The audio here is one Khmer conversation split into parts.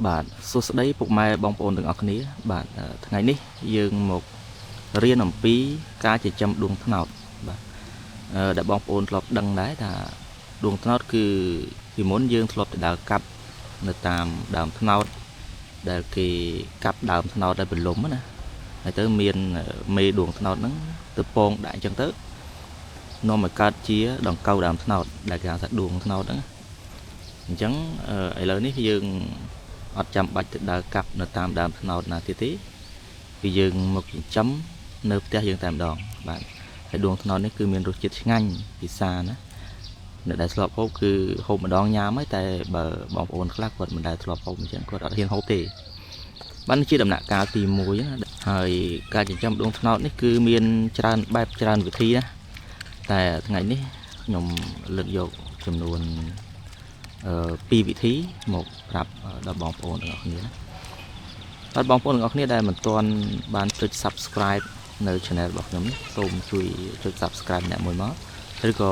បាទសួស្តីពុកម៉ែបងប្អូនទាំងអស់គ្នាបាទថ្ងៃនេះយើងមករៀនអំពីការចិញ្ចឹមដួងត្នោតបាទដែលបងប្អូនធ្លាប់ដឹងដែរថាដួងត្នោតគឺពីមុនយើងធ្លាប់ទៅដើរកាប់នៅតាមដើមត្នោតដែលគេកាប់ដើមត្នោតដែលបន្លំណាហើយទៅមានមេដួងត្នោតហ្នឹងទៅពងដាក់អញ្ចឹងទៅនាំឲ្យកើតជាដង្កូវដើមត្នោតដែលគេហៅថាដួងត្នោតហ្នឹងអញ្ចឹងឥឡូវនេះយើងអត់ចាំបាច់ទៅដើរកាប់នៅតាមដើមត្នោតណាទៀតទេគឺយើងមកចិញ្ចឹមនៅផ្ទះយើងតែម្ដងបាទហើយដួងត្នោតនេះគឺមានរសជាតិឆ្ងាញ់ពិសាណាអ្នកដែលធ្លាប់ហូបគឺហូបម្ដងញ៉ាំហើយតែបើបងប្អូនខ្លះគាត់មិនដែលធ្លាប់ហូបអញ្ចឹងគាត់អត់ហ៊ានហូបទេបាទនេះជាដំណាក់កាលទី1ណាហើយការចិញ្ចឹមដួងត្នោតនេះគឺមានច្រើនបែបច្រើនវិធីណាតែថ្ងៃនេះខ្ញុំលើកយកចំនួន2វិធីមកប្រាប់ដល់បងប្អូនទាំងអស់គ្នាណាបាទបងប្អូនទាំងអស់គ្នាដែលមិនទាន់បានចុច Subscribe នៅ Channel របស់ខ្ញុំនេះសូមជួយចុច Subscribe អ្នកមួយមកឬក៏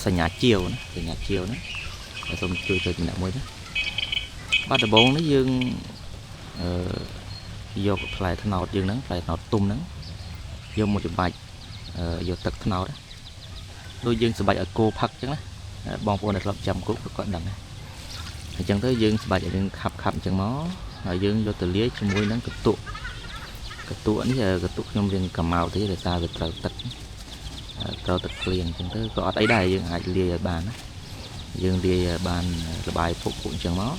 សញ្ញាជាវណាសញ្ញាជាវណាសូមជួយចុចម្នាក់មួយណាបាទដំបូងនេះយើងយកផ្លែត្នោតយើងហ្នឹងផ្លែត្នោតទុំហ្នឹងយកមកច្របាច់យកទឹកត្នោតដូចយើងច្របាច់ឲ្យគោផឹកអញ្ចឹងណាបងប្អូនដែលធ្លាប់ចាំគោគាត់ដឹងអញ្ចឹងទៅយើងច្របាច់ឲ្យយើងខាប់អញ្ចឹងមកហើយយើងយកទៅលាយជាមួយនឹងកន្ទក់នេះកន្ទក់ខ្ញុំរៀងកម្ៅទេដោយសារវាត្រូវទឹកភ្លៀងអញ្ចឹងទៅក៏អត់អីដែរយើងអាចលាយឲ្យបានណាយើងលាយឲ្យបានលបាយពុកអញ្ចឹងមក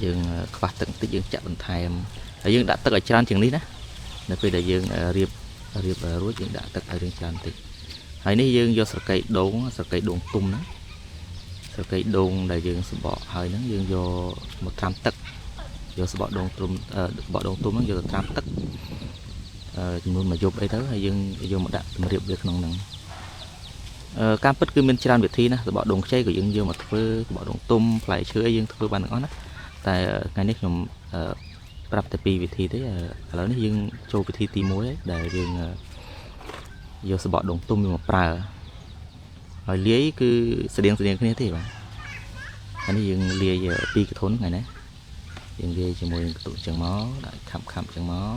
យើងខ្វះទឹកបន្តិចយើងចាក់បន្ថែមហើយយើងដាក់ទឹកឲ្យច្រើនជាងនេះណានៅពេលដែលយើងរៀបរួចយើងដាក់ទឹកឲ្យរៀងច្រើនបន្តិចហើយនេះយើងយកស្រកីដូងទុំហ្នឹងស្រកីដូងដែលយើងសម្បកហើយហ្នឹងយើងយកមកត្រាំទឹកយកសម្បកដូងទុំហ្នឹងយកទៅត្រាំទឹកចំនួន1យប់អីទៅហើយយើងយកមកដាក់តម្រៀបវាក្នុងហ្នឹងការពិតគឺមានច្រើនវិធីណាសម្បកដូងខ្ចីក៏យើងយកមកធ្វើសម្បកដូងទុំផ្លែឈើយើងធ្វើបានទាំងអស់ណាតែថ្ងៃនេះខ្ញុំប្រាប់តែ2វិធីទេឥឡូវនេះយើងចូលវិធីទី1ហើយដែលយើងយកសម្បកដូងទុំមកប្រើហើយលាយគឺស្តៀងគ្នាទេបាទហើយនេះយើងលាយ2កធុនថ្ងៃនេះយើងលាយជាមួយនឹងកន្ទក់ចឹងមកដាក់ខាប់ចឹងមក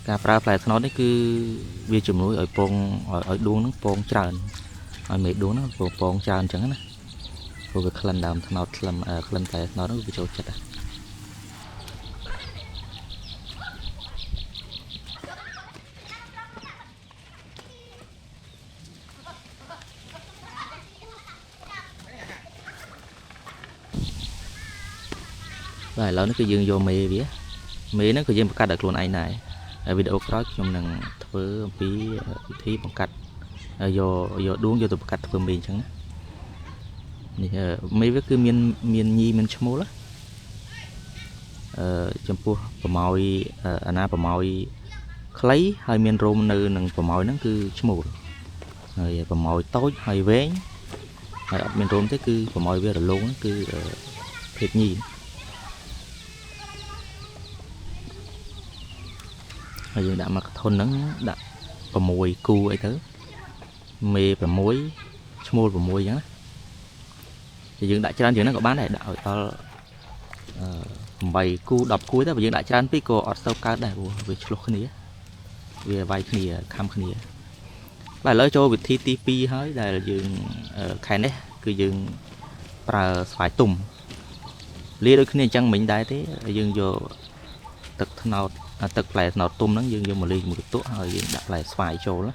ការប្រើផ្លែត្នោតនេះគឺវាជំនួយឲ្យពងឲ្យដួងហ្នឹងពងច្រើនឲ្យមេដួងហ្នឹងពងច្រើនអញ្ចឹងណាព្រោះវាក្លិនដើមត្នោតក្លិនផ្លែត្នោតហ្នឹងវាចូលចិត្តបាទឥឡូវនេះគឺយើងយកមេហ្នឹងគឺយើងបង្កាត់ដោយខ្លួនឯងដែរហើយវីដេអូក្រោយខ្ញុំនឹងធ្វើអំពីវិធីបង្កាត់យកដួងយកទៅបង្កាត់ធ្វើមេអញ្ចឹងណានេះមេវាគឺមានញីមានឈ្មោលចំពោះប្រម៉ោយអាណាប្រម៉ោយខ្លីហើយមានរោមនៅនឹងប្រម៉ោយហ្នឹងគឺឈ្មោលហើយប្រម៉ោយតូចហើយវែងហើយអត់មានរោមទេគឺប្រម៉ោយវារលោងគឺភេទញីហើយយើងដាក់មកធុនហ្នឹងដាក់6គូអីទៅមេ6ឈ្មោល6អញ្ចឹងណាthìយើងដាក់ច្រើនជាងហ្នឹងក៏បានដែរដាក់ឲ្យដល់8គូ10គូទៅបើយើងដាក់ច្រើនពេកក៏អត់សូវកើតដែរព្រោះវាឆ្លុះគ្នាវាវាយគ្នាខំគ្នាបាទឥឡូវចូលវិធីទី2ហើយដែលយើងខែនេះគឺយើងប្រើស្វាយទុំលាយដូចគ្នាអញ្ចឹងមិញដែរទេយើងយកទឹកផ្លែត្នោតទុំហ្នឹងយើងយកមកលាយជាមួយកន្ទក់ហើយយើងដាក់ផ្លែស្វាយចូលណា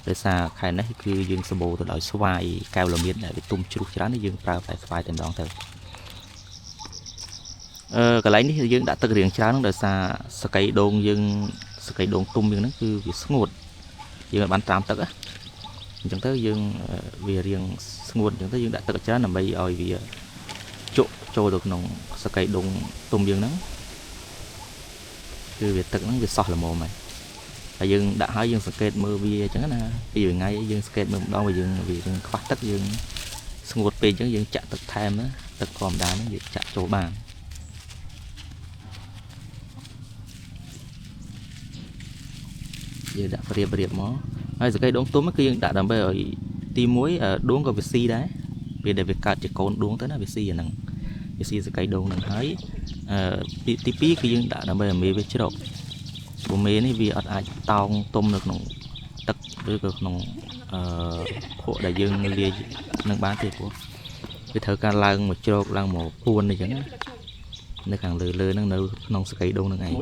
ដោយសារខែនេះគឺយើងសម្បូរទៅដោយស្វាយកែវលមៀតដែលវាទុំជ្រុះច្រើនយើងប្រើផ្លែស្វាយតែម្ដងទៅកន្លែងនេះយើងដាក់ទឹករៀងច្រើនដោយសារសកៃដូងទុំយើងហ្នឹងគឺវាស្ងួតយើងឲ្យបានត្រាំទឹកអញ្ចឹងទៅយើងវារៀងស្ងួតអញ្ចឹងទៅយើងដាក់ទឹកច្រើនដើម្បីឲ្យវាជក់ចូលទៅក្នុងសកៃដូងទុំយើងហ្នឹងគឺវាទឹកហ្នឹងវាសោះល្មមហើយយើងដាក់ហើយយើងសង្កេតមើលវាអញ្ចឹងណាពីថ្ងៃយើងសង្កេតមើលម្ដងវាខ្វះទឹកយើងស្ងួតពេកអញ្ចឹងយើងចាក់ទឹកថែមណាទឹកធម្មតាហ្នឹងយើងចាក់ចូលបានយើងដាក់រៀបមកហើយសង្កេតដងទុំគឺយើងដាក់ដើម្បីឲ្យ tí muối đuông có việc si đấy vì để việc cắt chỉ con đuông tới nó việc si nằng việc si sẽ cái đuông nằng thấy tí pí cái dương đã bây giờ mì với chế độ bộ mì này vì ở ai tao tôm được nòng tật với được nòng hộ đại dương lia nâng bán thì của cái thợ ca lang một chế độ lang một buôn này chẳng nó càng lười lười nâng nâu nòng sẽ cái đuông nằng ngày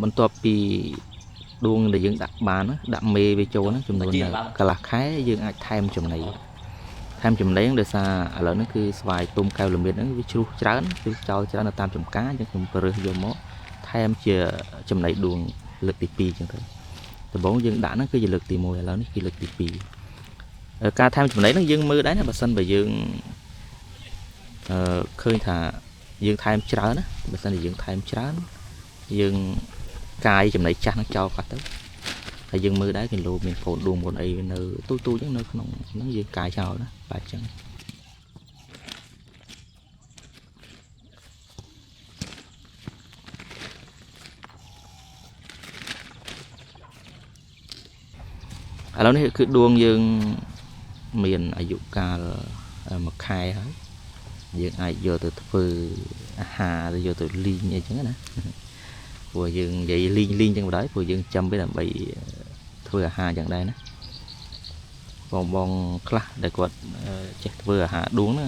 បន្ទាប់ពីដួងដែលយើងដាក់បានដាក់មេវាចូលហ្នឹងចំនួនកន្លះខែយើងអាចថែមចំណីដោយសារឥឡូវនេះគឺស្វាយទុំកែវល្មៀតហ្នឹងវាជ្រុះច្រើនគឺចោលច្រើននៅតាមចំការអញ្ចឹងខ្ញុំរើសយកមកថែមជាចំណីដួងលើកទី2អញ្ចឹងទៅដំបូងយើងដាក់ហ្នឹងគឺជាលើកទី1ឥឡូវនេះគឺលើកទី2ការថែមចំណីហ្នឹងយើងមើលដែរណាបើសិនបើយើងឃើញថាយើងថែមច្រើនណាបើសិនជាយើងថែមច្រើនយើងកាយចំណីចាស់នឹងចោលគាត់ទៅហើយយើងមើលដែរគីឡូមានកូនដួងកូនអីនៅទូចឹងនៅក្នុងហ្នឹងយើងកាយចោលណាបាទចឹងឥឡូវនេះគឺដួងយើងមានអាយុកាល1ខែហើយយើងអាចយកទៅធ្វើអាហារឬយកទៅលីងអីចឹងណាព្រោះយើងនិយាយលីងចឹងបណ្ដោយព្រោះយើងចាំវាដើម្បីធ្វើអាហារចឹងដែរណាបងខ្លះដែលគាត់ចេះធ្វើអាហារដួងណា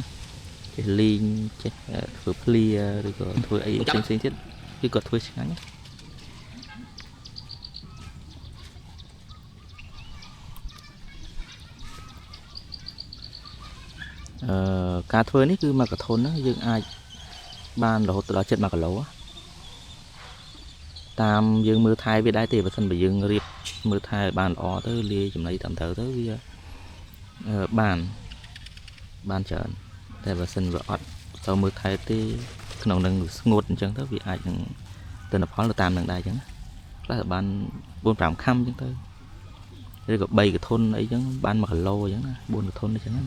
ចេះលីងចេះធ្វើភ្លាឬក៏ធ្វើអីផ្សេងទៀតគឺគាត់ធ្វើឆ្ងាញ់ការធ្វើនេះគឺ1កធុនហ្នឹងយើងអាចបានរហូតដល់7 គីឡូតាមយើងមើលថែវាដែរទេបើសិនបើយើងរៀបមើលថែបានល្អទៅលាយចំណីតាមត្រូវទៅវាបានច្រើនតែបើសិនវាអត់ទៅមើលថែទេក្នុងនឹងស្ងួតអញ្ចឹងទៅវាអាចនឹងទិន្នផលទៅតាមនឹងដែរអញ្ចឹងខ្លះតែបាន 4-5 ខាំអញ្ចឹងទៅឬក៏3 កធុនអីអញ្ចឹងបាន1 គីឡូអញ្ចឹងណា4 កធុនអញ្ចឹងណា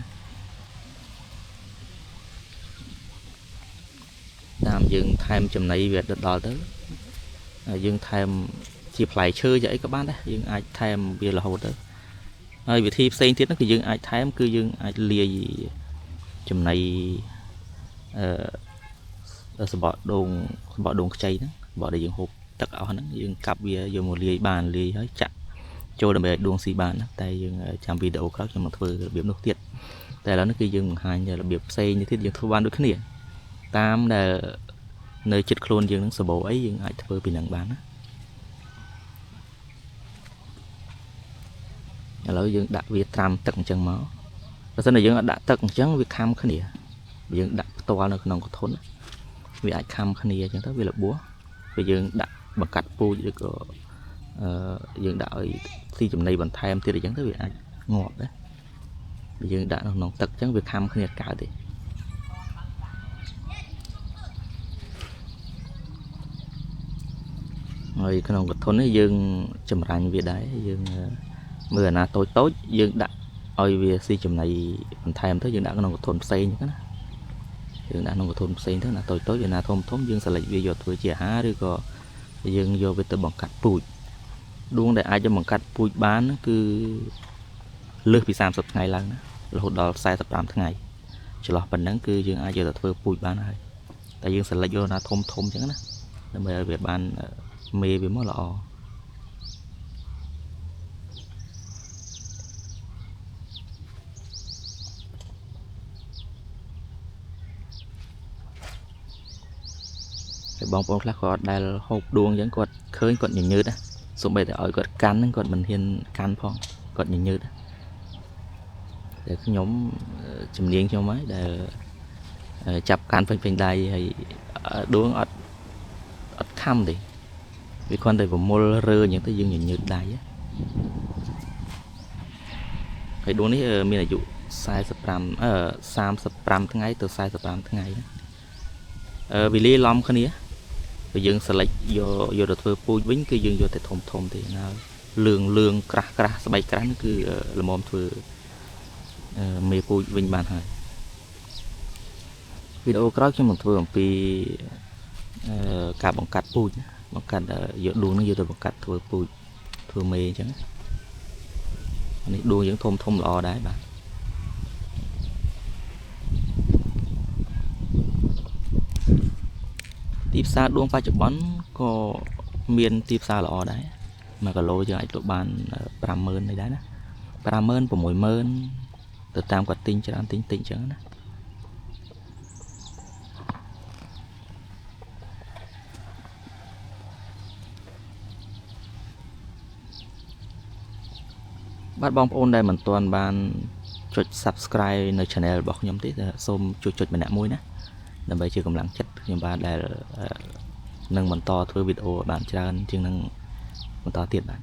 តាមយើងថែមចំណីវាដល់ទៅយើងថែមជាផ្លែឈើយ៉ាងអីក៏បានដែរយើងអាចថែមវារហូតទៅហើយវិធីផ្សេងទៀតហ្នឹងគឺយើងអាចថែមគឺយើងអាចលាយចំណីសបកដូងខ្ចីហ្នឹងសបកដែលយើងហូបទឹកអស់ហ្នឹងយើងកាប់វាយកមកលាយបានលាយហើយចាក់ចូលដើម្បីឲ្យដួងស៊ីបានណាតែយើងចាំវីដេអូក្រោយខ្ញុំនឹងធ្វើរបៀបនោះទៀតតែឥឡូវនេះគឺយើងបង្ហាញរបៀបផ្សេងទៀតយើងធ្វើបានដូចគ្នាតាមដែលនៅចិត្តខ្លួនយើងនឹងសបោអីយើងអាចធ្វើពីនឹងបានណាឥឡូវយើងដាក់វាត្រាំទឹកអញ្ចឹងមកបើសិនតែយើងអត់ដាក់ទឹកអញ្ចឹងវាខាំគ្នាយើងដាក់ផ្ទាល់នៅក្នុងកធុនវាអាចខាំគ្នាអញ្ចឹងទៅវារបួសពេលយើងដាក់បង្កាត់ពូជឬក៏យើងដាក់ឲ្យស៊ីចំណីបន្ថែមទៀតអញ្ចឹងទៅវាអាចងាប់ដែរបើយើងដាក់នៅក្នុងទឹកអញ្ចឹងវាខាំគ្នាកើតទេហើយក្នុងកធុននេះយើងចម្រាញ់វាដែរយើងមើលអាណាតូចយើងដាក់ឲ្យវាស៊ីចំណីបន្ថែមទៅយើងដាក់ក្នុងកធុនផ្សេងអញ្ចឹងណាយើងដាក់ក្នុងកធុនផ្សេងទៅណាតូចអាណាធំយើងសិលេចវាយកធ្វើជាអាហារឬក៏យើងយកវាទៅបង្កាត់ពូជដួងដែលអាចបង្កាត់ពូជបានគឺលើសពី30 ថ្ងៃឡើងណារហូតដល់45 ថ្ងៃចន្លោះប៉ុណ្ណឹងគឺយើងអាចយកទៅធ្វើពូជបានហើយតែយើងសិលេចយកណាធំអញ្ចឹងណាដើម្បីឲ្យវាបានមេវាមកល្អហើយបងប្អូនខ្លះគាត់ដែលហូបដួងអញ្ចឹងគាត់ឃើញគាត់ញញើតណាសូម្បីតែឲ្យគាត់កាន់ហ្នឹងគាត់មិនហ៊ានកាន់ផងគាត់ញញើតតែខ្ញុំជំនាញខ្ញុំហើយដែលចាប់កាន់ពេញដៃហើយដួងអត់ខំទេវាគ្រាន់តែប្រមូលរើអញ្ចឹងទៅយើងញញើតដៃហើយដួងនេះមានអាយុ35ថ្ងៃទៅ45ថ្ងៃវាលាយឡំគ្នាបើយើងសិលេចយកទៅធ្វើពូជវិញគឺយើងយកតែធំទេណាលឿងក្រាស់ស្បែកក្រាស់នោះគឺល្មមធ្វើមេពូជវិញបានហើយ វីដេអូក្រោយខ្ញុំនឹងធ្វើអំពីការបង្កាត់ពូជបង្កាត់យកដួងនឹងយកទៅបង្កាត់ធ្វើពូជធ្វើមេអញ្ចឹងនេះដួងយើងធំធំល្អដែរបាទទីផ្សារដួងបច្ចុប្បន្នក៏មានទីផ្សារល្អដែរ1គីឡូយើងអាចលក់បាន50000នេះដែរណា50000 60000ទៅតាមគាត់ទិញច្រើនទិញតិចអញ្ចឹងណាបាទបងប្អូនដែលមិនទាន់បានចុច Subscribe នៅ Channel របស់ខ្ញុំទេសូមជួយចុចម្នាក់មួយណាដើម្បីជាកម្លាំងចិត្តខ្ញុំបាទដែលនឹងបន្តធ្វើវីដេអូបានច្រើនជាងនឹងបន្តទៀតបាទ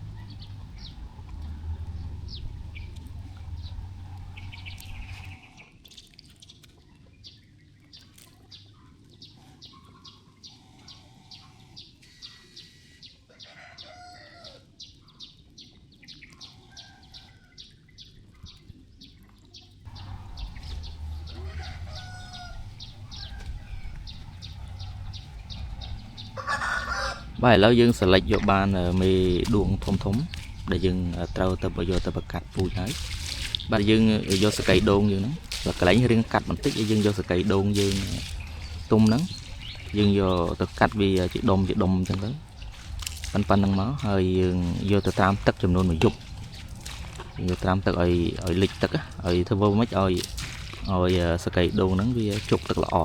បាទឥឡូវយើងសិលេចយកបានមេដួងធំដែលយើងត្រូវទៅយកទៅបង្កាត់ពូជហើយបាទយើងយកសកៃដូងយើងហ្នឹងកន្លែងរៀងកាត់បន្តិចយើងយកសកៃដូងយើងទុំហ្នឹងយើងយកទៅកាត់វាជាដុំអញ្ចឹងទៅប៉ុណ្្នឹងមកហើយយើងយកទៅត្រាំទឹកចំនួន1យប់យកត្រាំទឹកឲ្យលិចទឹកឲ្យធ្វើមិនឲ្យសកៃដូងហ្នឹងវាជោគទឹកល្អ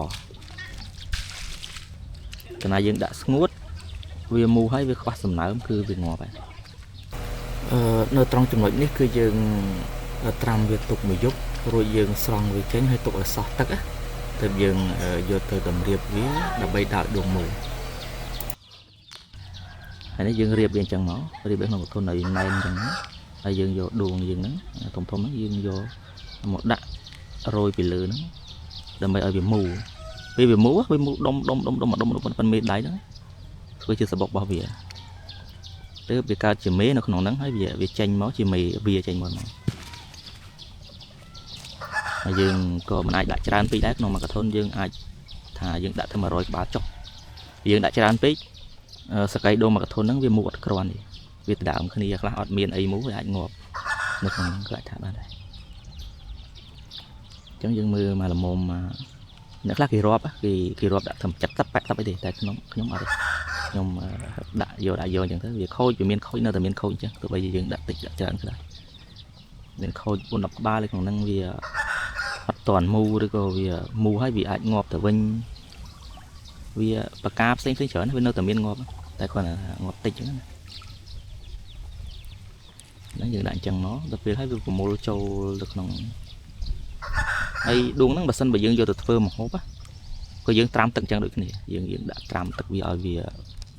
កាលណាយើងដាក់ស្ងួតវាមូហើយវាខ្វះសំណើមគឺវាងាប់ហើយនៅត្រង់ចំណុចនេះគឺយើងត្រាំវាទុក1យប់រួចយើងស្រង់វាចេញហើយទុកឲ្យសោះទឹកទើបយើងយកទៅតម្រៀបវាដើម្បីដាក់ដួងមូហើយនេះយើងរៀបវាអញ្ចឹងមករៀបវាក្នុងកធុនឲ្យណែនអញ្ចឹងហើយយើងយកដួងយើងហ្នឹងធំហ្នឹងយើងយកមកដាក់រោយពីលើហ្នឹងដើម្បីឲ្យវាមូពេលវាមូដុំប៉ុនមេដៃហ្នឹងធ្វើជាសបុករបស់វាទើបវាកើតជាមេនៅក្នុងហ្នឹងហើយវាចេញមកជាមេវាចេញមកហើយយើងក៏មិនអាចដាក់ច្រើនពេកដែរក្នុងមួយកធុនយើងអាចថាយើងដាក់ទៅ100ក្បាលចុះយើងដាក់ច្រើនពេកសកៃដូងមួយកធុនហ្នឹងវាមូអត់គ្រាន់ទេវាដដើមគ្នាខ្លះអត់មានអីមូវាអាចងាប់នៅក្នុងហ្នឹងក៏អាចថាបានដែរអញ្ចឹងយើងមើលមកល្មមអ្នកខ្លះគេរាប់ដាក់ធ្វើ70 80អីទេតែខ្ញុំអត់ទេខ្ញុំដាក់យកអញ្ចឹងទៅវាខូចវាមានខូចនៅតែមានខូចអញ្ចឹងទោះបីយើងដាក់តិចដាក់ច្រើនក៏ដោយមានខូច4 10ក្បាលក្នុងហ្នឹងវាអត់តាន់មូឬក៏វាមូហើយវាអាចងាប់ទៅវិញវាបកាផ្សេងច្រើនវានៅតែមានងាប់តែគាត់ងាប់តិចអញ្ចឹងណាយើងដាក់អញ្ចឹងមកដល់ពេលហើយវាប្រមូលចូលទៅក្នុងហើយដួងហ្នឹងបើសិនបើយើងយកទៅធ្វើម្ហូបក៏យើងត្រាំទឹកអញ្ចឹងដូចគ្នាយើងដាក់ត្រាំទឹកវាឲ្យវា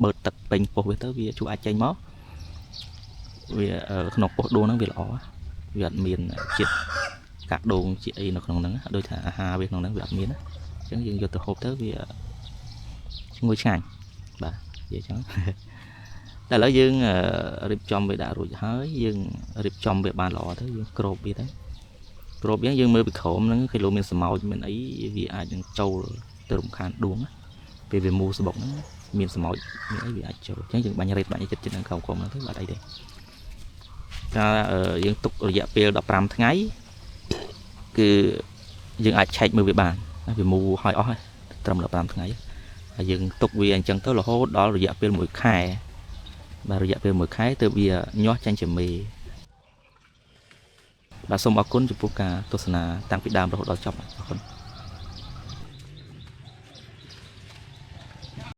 បឺតទឹកពេញពោះវាទៅវាជួយអាចចេញមកវាក្នុងពោះដួងហ្នឹងវាល្អវាអត់មានជាតិកាក់ដូងជាអីនៅក្នុងហ្នឹងដូចថាអាហារវាក្នុងហ្នឹងវាអត់មានអញ្ចឹងយើងយកទៅហូបទៅវាឈ្ងុយឆ្ងាញ់បាទនិយាយអញ្ចឹងតែឥឡូវយើងរៀបចំវាដាក់រួចហើយយើងរៀបចំវាបានល្អទៅយើងគ្របវាទៅគ្របយើងមើលពីក្រោមហ្នឹងគេលោកមានសម្ោចមានអីវាអាចនឹងចូលទៅរំខានដួងពេលវាមូសបុកហ្នឹងមានសម្ោចមានអីវាអាចចូលអញ្ចឹងយើងបាញ់រ៉េតបាញ់ចិត្តនឹងក្រោមហ្នឹងទៅបាត់អីទេថាយើងទុករយៈពេល15ថ្ងៃគឺយើងអាចឆែកមើលវាបានវាមូហើយអស់ហើយត្រឹម15ថ្ងៃហើយយើងទុកវាអញ្ចឹងទៅរហូតដល់រយៈពេល1ខែបាទរយៈពេល1ខែទើបវាញាស់ចាញ់ជាមេបាទសូមអរគុណចំពោះការទស្សនាតាំងពីដើមរហូតដល់ចប់អរគុណ